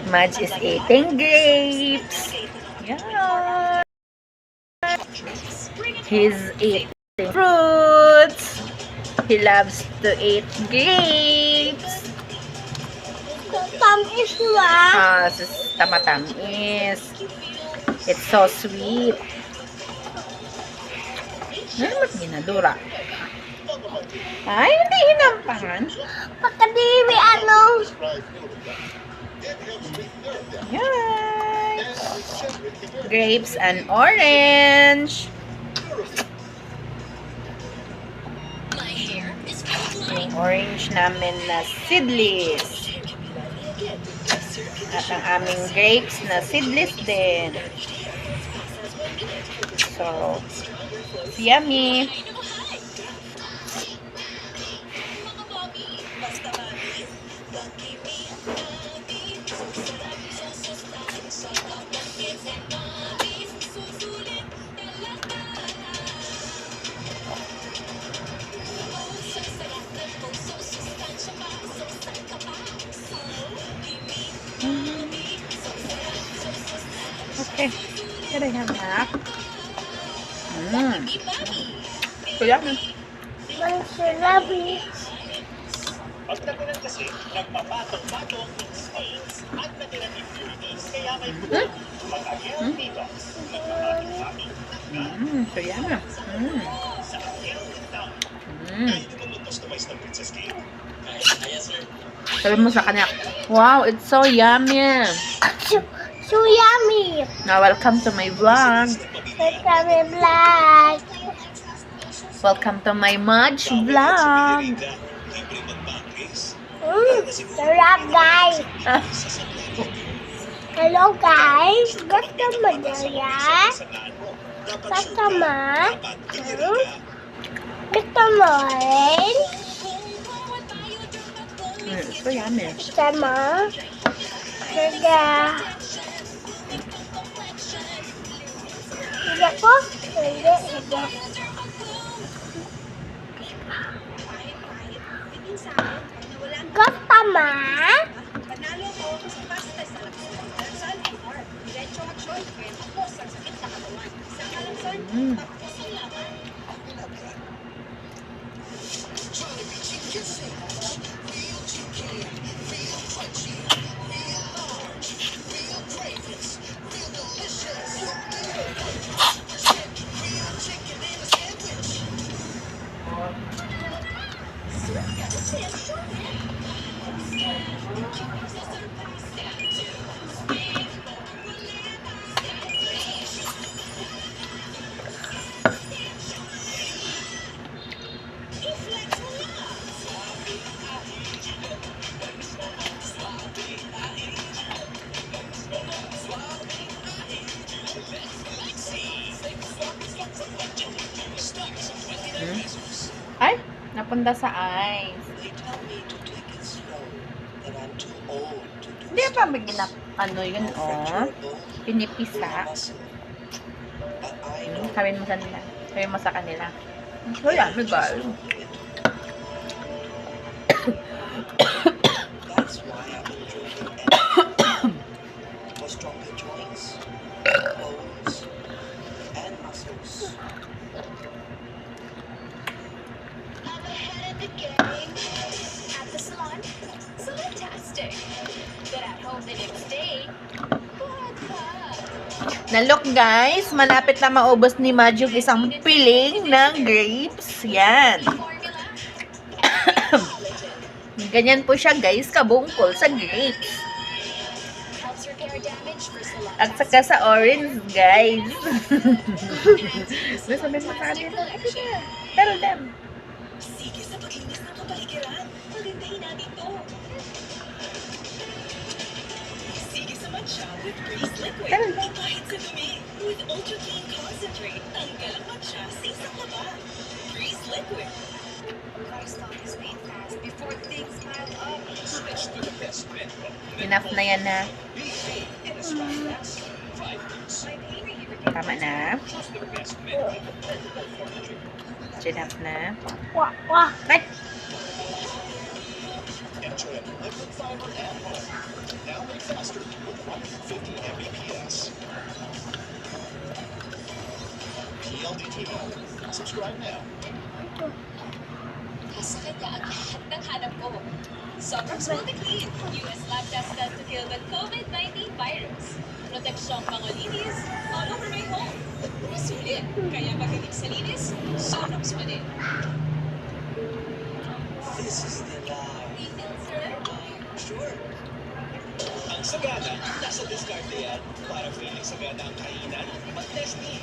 Madge is eating grapes. Yeah. He's eating fruits. He loves to eat grapes. Tamis ba? Tamatamis. It's so sweet. Ano ba't ginadura? Ay, hindi hinampangan. Pagkadimi ano? Yan. Grapes and orange. Yung orange namin na seedless. At ang aming grapes na seedless din. So, it's yummy. Okay, can I have that? So yummy. Mansalabi. Pagtagunan kasi, nagpapatong-patong ng stains at natirang impurities, kaya may mag-healthy dogs, nagpapatong-patong. So yummy. Sa healthy dog, kahit ito mag-customize ng princess cake. Sabi mo sa kanya, wow, it's so yummy. So yummy. Now, welcome to my vlog. Welcome vlog. Welcome to my Madge vlog. Sarap guys. Hello guys. Gusto mo na yan? Gusto mo? Gusto mo rin? It's so yummy. Gusto mo? Sige. Sige ko? Sige, sige. Gusto mo? Panalo ko sa pasta sa kalamsan or diretso aksyon kaya tapos ang sakit sa katawan. Sa kalamsan, tapos ang laban. Ay, napunta sa eyes. They tell me to take it slow, that I'm too old to do Hindi pa maginap, ano yun, oh. Pinipisa. But I know Sabihin mo sa nila. Sabihin mo sa kanila. So yummy, guys. that's why I've been drinking energy for stronger joints, bones, and muscles. I'm ahead of the game. At the salon, so fantastic. But at home the next day, Na look guys, malapit na maubos ni Madge yung isang piling ng grapes. Yan. Ganyan po siya guys, kabungkol sa grapes. helps repair damage for salon. At saka sa orange guys. Sabihin mo sa kanila. Tell them. Sige sa paglinis ng kapaligiran. Pagandahin natin to. Sige sa matcha with Breeze Liquid. Tell them. Kahit sa dumi. With Ultra Clean Concentrate. Tanggal ang matcha sa isang laba. Breeze Liquid. Gotta stop this weight fast before things pile up. Switch to the best blend of Enough na yan na. BC in a strong mass. 5 fruits. My pain reliever. Tama na. Choose the best blend of the perfect formula. Enough na. Wah, wah. Ay! Enjoy a liquid fiber and oil. Now make faster with 150 Mbps. PLDT. Subscribe now. Sa kanya ang lahat ng hanap ko. Sobrang Multi-Clean, US lab tested to kill the COVID-19 virus. Proteksyong pangolinis all over my home. Masulit, kaya pagdating sa linis, sonops pa din. This is the life. Refill, sir? Sure. Ang sagana, nasa diskarte yan. Para feeling sagana ang kainan, mag-Nestle.